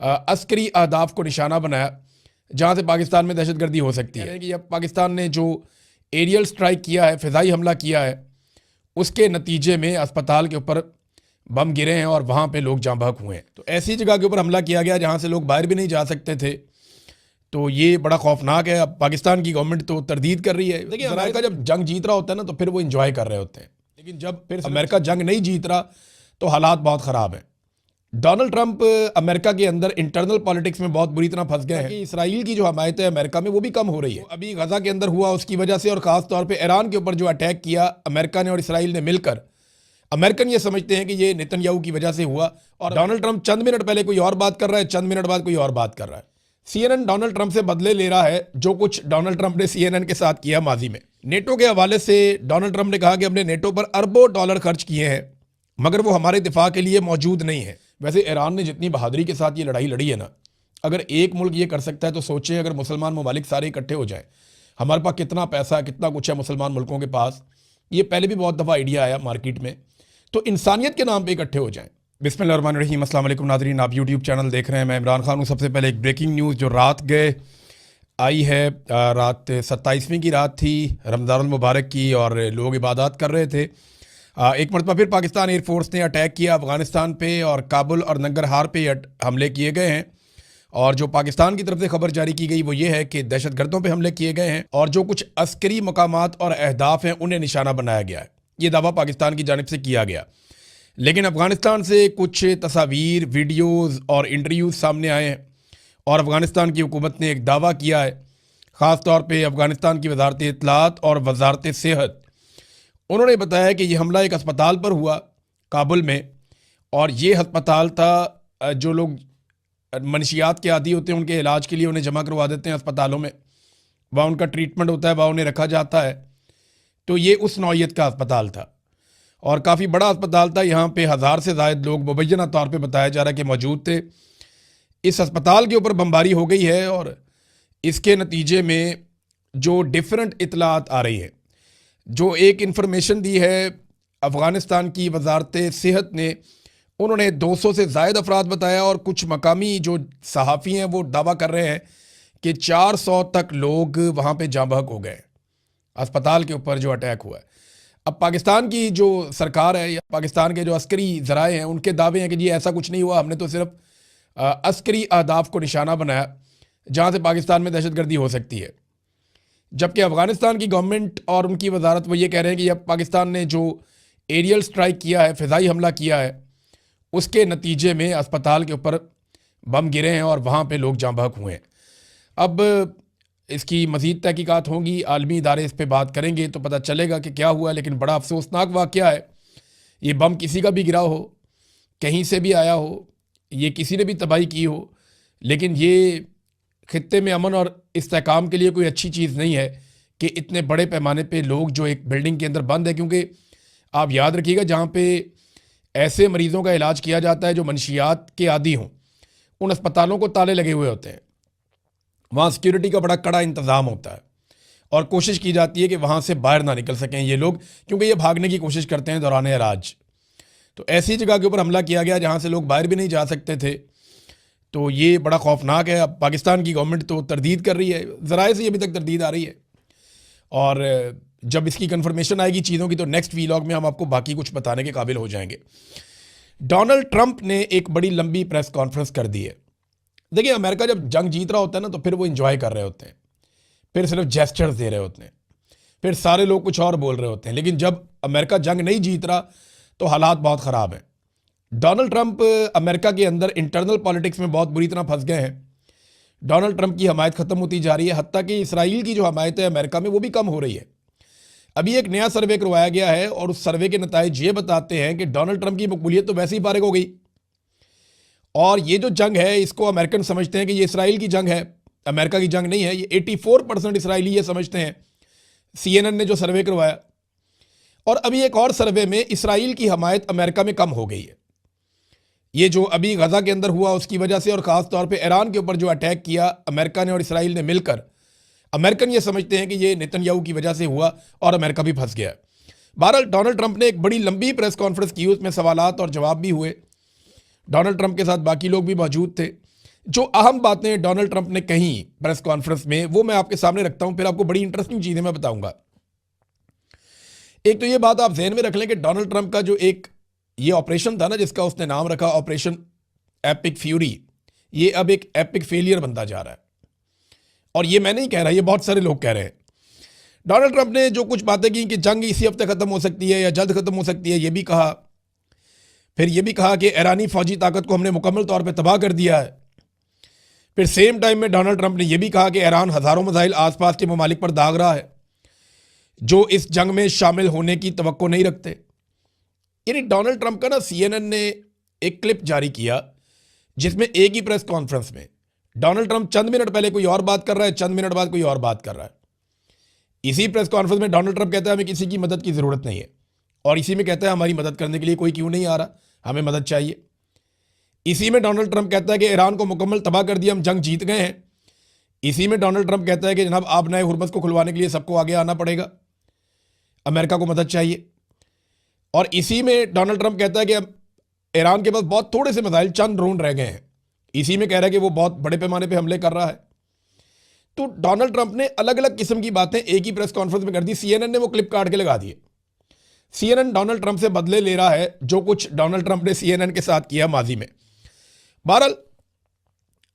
अस्करी अहदाफ को निशाना बनाया जहाँ से पाकिस्तान में दहशतगर्दी हो सकती है कि अब पाकिस्तान ने जो एरियल स्ट्राइक किया है, फ़िज़ाई हमला किया है, उसके नतीजे में अस्पताल के ऊपर बम गिरे हैं और वहाँ पे लोग जाँ बहक हुए हैं। तो ऐसी जगह के ऊपर हमला किया गया जहाँ से लोग बाहर भी नहीं जा सकते थे। तो ये बड़ा खौफनाक है। अब पाकिस्तान की गवर्नमेंट तो तरदीद कर रही है। देखिए, अमेरिका जब जंग जीत रहा होता है ना तो फिर वो इंजॉय कर रहे होते हैं, लेकिन जब फिर अमेरिका जंग नहीं जीत रहा तो हालात बहुत ख़राब हैं। डोनाल्ड ट्रंप अमेरिका के अंदर इंटरनल पॉलिटिक्स में बहुत बुरी तरह फंस गए हैं कि इसराइल की जो हमायत है अमेरिका में वो भी कम हो रही है। अभी गजा के अंदर हुआ उसकी वजह से, और ख़ास तौर पे ईरान के ऊपर जो अटैक किया अमेरिका ने और इसराइल ने मिलकर, अमेरिकन ये समझते हैं कि ये नेतन्याहू की वजह से हुआ, और डोनाल्ड ट्रंप चंद मिनट पहले कोई और बात कर रहा है, चंद मिनट बाद कोई और बात कर रहा है। CNN डोनाल्ड ट्रंप से बदले ले रहा है जो कुछ डोनाल्ड ट्रंप ने CNN के साथ किया माजी में। नेटो के हवाले से डोनाल्ड ट्रंप ने कहा कि हमने नेटो पर अरबों डॉलर खर्च किए हैं मगर वो हमारे दिफा के लिए मौजूद नहीं है। वैसे ईरान ने जितनी बहादुरी के साथ ये लड़ाई लड़ी है ना, अगर एक मुल्क ये कर सकता है तो सोचें अगर मुसलमान ममालिक सारे इकट्ठे हो जाएं। हमारे पास कितना पैसा है, कितना कुछ है मुसलमान मुल्कों के पास। ये पहले भी बहुत दफ़ा आइडिया आया मार्केट में, तो इंसानियत के नाम पे इकट्ठे हो जाएं। बिस्मिल्लाहिर्रहमानिर्रहीम, अस्सलाम वालेकुम नाज़रीन, आप यूट्यूब चैनल देख रहे हैं। मैं इमरान खान हूँ। सबसे पहले एक ब्रेकिंग न्यूज़ जो रात गए आई है, रात 27वीं की रात थी रमज़ानुल मुबारक की, और लोग इबादत कर रहे थे। एक मरतबा फिर पाकिस्तान एयरफोर्स ने अटैक किया अफ़गानिस्तान पे, और काबुल और नंगरहार पे हमले किए गए हैं। और जो पाकिस्तान की तरफ से खबर जारी की गई वो ये है कि दहशतगर्दों पे हमले किए गए हैं और जो कुछ अस्करी मकामात और अहदाफ हैं उन्हें निशाना बनाया गया है। ये दावा पाकिस्तान की जानिब से किया गया, लेकिन अफ़गानिस्तान से कुछ तस्वीर, वीडियोज़ और इंटरव्यूज़ सामने आए हैं, और अफ़गानिस्तान की हुकूमत ने एक दावा किया है, ख़ास तौर पे अफ़गानिस्तान की वजारत इत्तलात और वजारत सेहत। उन्होंने बताया कि ये हमला एक अस्पताल पर हुआ काबुल में, और ये अस्पताल था जो लोग मनशियात के आदी होते हैं उनके इलाज के लिए उन्हें जमा करवा देते हैं अस्पतालों में, वहाँ उनका ट्रीटमेंट होता है, वहाँ उन्हें रखा जाता है। तो ये उस नौइयत का अस्पताल था और काफ़ी बड़ा अस्पताल था। यहाँ पे 1000 से ज़ायद लोग मुबैना तौर पे बताया जा रहा है कि मौजूद थे। इस अस्पताल के ऊपर बमबारी हो गई है और इसके नतीजे में जो डिफरेंट इतलात आ रही है, जो एक इन्फॉर्मेशन दी है अफ़गानिस्तान की वजारत सेहत ने, उन्होंने 200 से ज़ायद अफराद बताया, और कुछ मकामी जो सहाफ़ी हैं वो दावा कर रहे हैं कि 400 तक लोग वहाँ पे जाँ बहक हो गए अस्पताल के ऊपर जो अटैक हुआ है। अब पाकिस्तान की जो सरकार है या पाकिस्तान के जो अस्करी ज़राए हैं उनके दावे हैं कि जी ऐसा कुछ नहीं हुआ, हमने तो सिर्फ अस्करी अहदाफ को निशाना बनाया जहाँ से पाकिस्तान में दहशतगर्दी हो सकती है। जबकि अफ़गानिस्तान की गवर्नमेंट और उनकी वजारत वो ये कह रहे हैं कि अब पाकिस्तान ने जो एरियल स्ट्राइक किया है, फ़िज़ाई हमला किया है, उसके नतीजे में अस्पताल के ऊपर बम गिरे हैं और वहाँ पे लोग जाँ बहक हुए हैं। अब इसकी मज़ीद तहकीकात होंगी, आलमी इदारे इस पर बात करेंगे तो पता चलेगा कि क्या हुआ। लेकिन बड़ा अफसोसनाक वाक़या है। ये बम किसी का भी गिरा हो, कहीं से भी आया हो, ये किसी ने भी तबाही की हो, लेकिन ये खित्ते में अमन और इस्तेहकाम के लिए कोई अच्छी चीज़ नहीं है कि इतने बड़े पैमाने पे लोग जो एक बिल्डिंग के अंदर बंद है। क्योंकि आप याद रखिएगा, जहाँ पे ऐसे मरीज़ों का इलाज किया जाता है जो मनशियात के आदी हों, उन अस्पतालों को ताले लगे हुए होते हैं, वहाँ सिक्योरिटी का बड़ा कड़ा इंतज़ाम होता है और कोशिश की जाती है कि वहाँ से बाहर ना निकल सकें ये लोग, क्योंकि ये भागने की कोशिश करते हैं दौरान इलाज। तो ऐसी जगह के ऊपर हमला किया गया जहाँ से लोग बाहर भी नहीं जा सकते थे। तो ये बड़ा खौफनाक है। अब पाकिस्तान की गवर्नमेंट तो तरदीद कर रही है, ज़राए से अभी तक तरदीद आ रही है, और जब इसकी कन्फर्मेशन आएगी चीज़ों की तो नेक्स्ट वीलॉग में हम आपको बाकी कुछ बताने के काबिल हो जाएंगे। डोनाल्ड ट्रंप ने एक बड़ी लंबी प्रेस कॉन्फ्रेंस कर दी है। देखिए, अमेरिका जब जंग जीत रहा होता है ना तो फिर वो इंजॉय कर रहे होते हैं, फिर सिर्फ जेस्चर्स दे रहे होते हैं, फिर सारे लोग कुछ और बोल रहे होते हैं। लेकिन जब अमेरिका जंग नहीं जीत रहा तो हालात बहुत ख़राब हैं। डोनाल्ड ट्रंप अमेरिका के अंदर इंटरनल पॉलिटिक्स में बहुत बुरी तरह फंस गए हैं। डोनाल्ड ट्रंप की हमायत ख़त्म होती जा रही है, हत्ता कि इसराइल की जो हमायत है अमेरिका में वो भी कम हो रही है। अभी एक नया सर्वे करवाया गया है और उस सर्वे के नताइज ये बताते हैं कि डोनाल्ड ट्रंप की मकबूलियत तो वैसे ही फारिग हो गई, और ये जो जंग है इसको अमेरिकन समझते हैं कि ये इसराइल की जंग है, अमेरिका की जंग नहीं है। ये 84% इसराइली ये समझते हैं, CNN ने जो सर्वे करवाया। और अभी एक और सर्वे में इसराइल की हमायत अमेरिका में कम हो गई है। ये जो अभी गजा के अंदर हुआ उसकी वजह से, और ख़ास तौर पे ईरान के ऊपर जो अटैक किया अमेरिका ने और इसराइल ने मिलकर, अमेरिकन ये समझते हैं कि ये नेतन्याहू की वजह से हुआ और अमेरिका भी फंस गया। बहरहाल डोनाल्ड ट्रंप ने एक बड़ी लंबी प्रेस कॉन्फ्रेंस की, उसमें सवालात और जवाब भी हुए। डोनाल्ड ट्रंप के साथ बाकी लोग भी मौजूद थे, जो अहम बातें डोनाल्ड ट्रंप ने कही प्रेस कॉन्फ्रेंस में वो मैं आपके सामने रखता हूं, फिर आपको बड़ी इंटरेस्टिंग चीजें मैं बताऊंगा। एक तो ये बात आप ध्यान में रख लें कि डोनाल्ड ट्रंप का जो एक ये ऑपरेशन था ना, जिसका उसने नाम रखा ऑपरेशन एपिक फ्यूरी, ये अब एक एपिक फेलियर बनता जा रहा है। और ये मैं नहीं कह रहा, ये बहुत सारे लोग कह रहे हैं। डोनाल्ड ट्रंप ने जो कुछ बातें की कि जंग इसी हफ्ते खत्म हो सकती है या जल्द खत्म हो सकती है, ये भी कहा। फिर ये भी कहा कि ईरानी फौजी ताकत को हमने मुकम्मल तौर पे तबाह कर दिया है। फिर सेम टाइम में डोनाल्ड ट्रंप ने यह भी कहा कि ईरान हजारों मिसाइल आसपास के ममालिक पर दाग रहा है जो इस जंग में शामिल होने की तवक्को नहीं रखते। यानी डोनाल्ड ट्रंप का ना CNN ने एक क्लिप जारी किया जिसमें एक ही प्रेस कॉन्फ्रेंस में डोनाल्ड ट्रंप चंद मिनट पहले कोई और बात कर रहा है, चंद मिनट बाद कोई और बात कर रहा है। इसी प्रेस कॉन्फ्रेंस में डोनाल्ड ट्रंप कहता है हमें किसी की मदद की जरूरत नहीं है, और इसी में कहता है हमारी मदद करने के लिए कोई क्यों नहीं आ रहा, हमें मदद चाहिए। इसी में डोनाल्ड ट्रंप कहता है कि ईरान को मुकम्मल तबाह कर दिया, हम जंग जीत गए हैं। इसी में डोनाल्ड ट्रंप कहता है कि जनाब आप नए हुर्मुज़ को खुलवाने के लिए सबको आगे आना पड़ेगा, अमेरिका को मदद चाहिए। और इसी में डोनाल्ड ट्रंप कहता है कि अब ईरान के पास बहुत थोड़े से मिसाइल, चंद ड्रोन रह गए हैं। इसी में कह रहा है कि वो बहुत बड़े पैमाने पर हमले कर रहा है। तो डोनाल्ड ट्रंप ने अलग अलग किस्म की बातें एक ही प्रेस कॉन्फ्रेंस में कर दी। CNN ने वो क्लिप काट के लगा दिए। CNN डोनाल्ड ट्रंप से बदले ले रहा है जो कुछ डोनाल्ड ट्रंप ने CNN के साथ किया माजी में। बहरहाल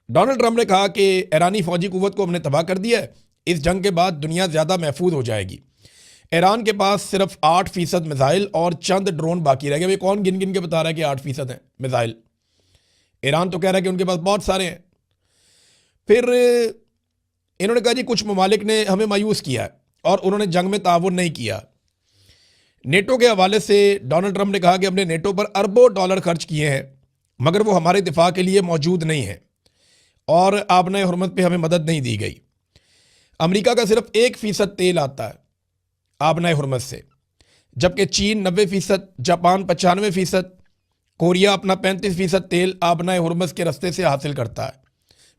डोनाल्ड ट्रंप ने कहा कि ईरानी फौजी कुव्वत को हमने तबाह कर दिया है, इस जंग के बाद दुनिया ज़्यादा महफूज हो जाएगी। ईरान के पास सिर्फ 8% मिसाइल और चंद ड्रोन बाकी रह गए। भाई कौन गिन गिन के बता रहा है कि 8% है मिसाइल? ईरान तो कह रहा है कि उनके पास बहुत सारे हैं। फिर इन्होंने कहा जी कुछ ममालिक ने हमें मायूस किया है और उन्होंने जंग में ताउन नहीं किया। नेटो के हवाले से डोनाल्ड ट्रंप ने कहा कि हमने नेटो पर अरबों डॉलर खर्च किए हैं मगर वो हमारे दिफा के लिए मौजूद नहीं है और आबना हुर्मत पे हमें मदद नहीं दी गई। अमेरिका का सिर्फ 1% तेल आता है आबना हुर्मत से, जबकि चीन 90%, जापान 95%, कोरिया अपना 35% तेल आबना हुर्मत के रास्ते से हासिल करता है।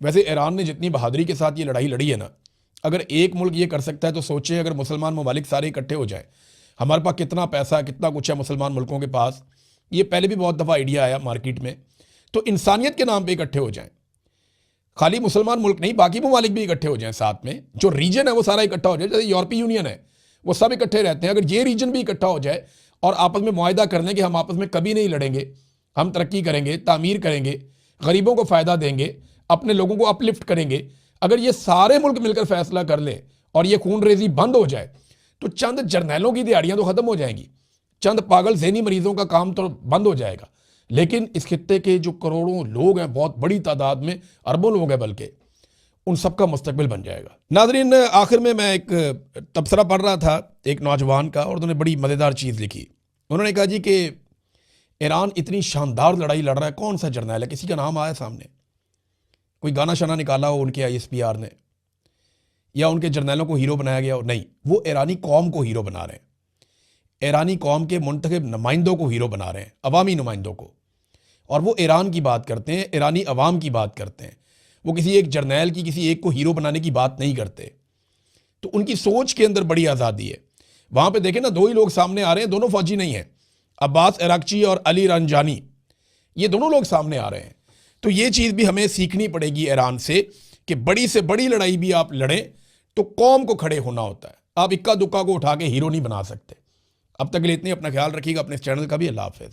वैसे ईरान ने जितनी बहादुरी के साथ ये लड़ाई लड़ी है ना, अगर एक मुल्क ये कर सकता है तो सोचें अगर मुसलमान ममालिक सारे इकट्ठे हो जाए। हमारे पास कितना पैसा, कितना कुछ है मुसलमान मुल्कों के पास। ये पहले भी बहुत दफ़ा आइडिया आया मार्केट में। तो इंसानियत के नाम पे इकट्ठे हो जाएं, खाली मुसलमान मुल्क नहीं बाकी ममालिक भी इकट्ठे हो जाएं साथ में। जो रीजन है वो सारा इकट्ठा हो जाए, जैसे यूरोपीय यूनियन है वो सब इकट्ठे रहते हैं। अगर ये रीजन भी इकट्ठा हो जाए और आपस में मुआहदा कर लें कि हम आपस में कभी नहीं लड़ेंगे, हम तरक्की करेंगे, तामीर करेंगे, गरीबों को फ़ायदा देंगे, अपने लोगों को अपलिफ्ट करेंगे। अगर ये सारे मुल्क मिलकर फैसला कर लें और ये खून रेजी बंद हो जाए तो चंद जर्नैलों की दिहाड़ियां तो ख़त्म हो जाएंगी, चंद पागल ज़हनी मरीजों का काम तो बंद हो जाएगा। लेकिन इस खित्ते के जो करोड़ों लोग हैं, बहुत बड़ी तादाद में अरबों लोग हैं बल्कि, उन सबका मुस्तकबिल बन जाएगा। नाज़रीन, आखिर में मैं एक तबसरा पढ़ रहा था एक नौजवान का और उन्होंने बड़ी मज़ेदार चीज़ लिखी। उन्होंने कहा जी कि ईरान इतनी शानदार लड़ाई लड़ रहा है, कौन सा जर्नैल है, किसी का नाम आया सामने, कोई गाना शाना निकाला हो उनके ISPR ने या उनके जर्नैलों को हीरो बनाया गया हो? नहीं, वो ईरानी कौम को हीरो बना रहे हैं, ईरानी कौम के मुंतखब नुमाइंदों को हीरो बना रहे हैं, अवामी नुमाइंदों को। और वो ईरान की बात करते हैं, ईरानी अवाम की बात करते हैं। वो किसी एक जर्नैल की, किसी एक को हीरो बनाने की बात नहीं करते। तो उनकी सोच के अंदर बड़ी आज़ादी है। वहाँ पे देखें ना, दो ही लोग सामने आ रहे हैं, दोनों फौजी नहीं हैं, अब्बास इराकची और अली रंजानी, ये दोनों लोग सामने आ रहे हैं। तो ये चीज़ भी हमें सीखनी पड़ेगी ईरान से कि बड़ी से बड़ी लड़ाई भी आप लड़ें तो कौम को खड़े होना होता है। आप इक्का दुक्का को उठा के हीरो नहीं बना सकते। अब तक के लिए इतनी, अपना ख्याल रखिएगा, अपने चैनल का भी। अल्लाह हाफ़िज़।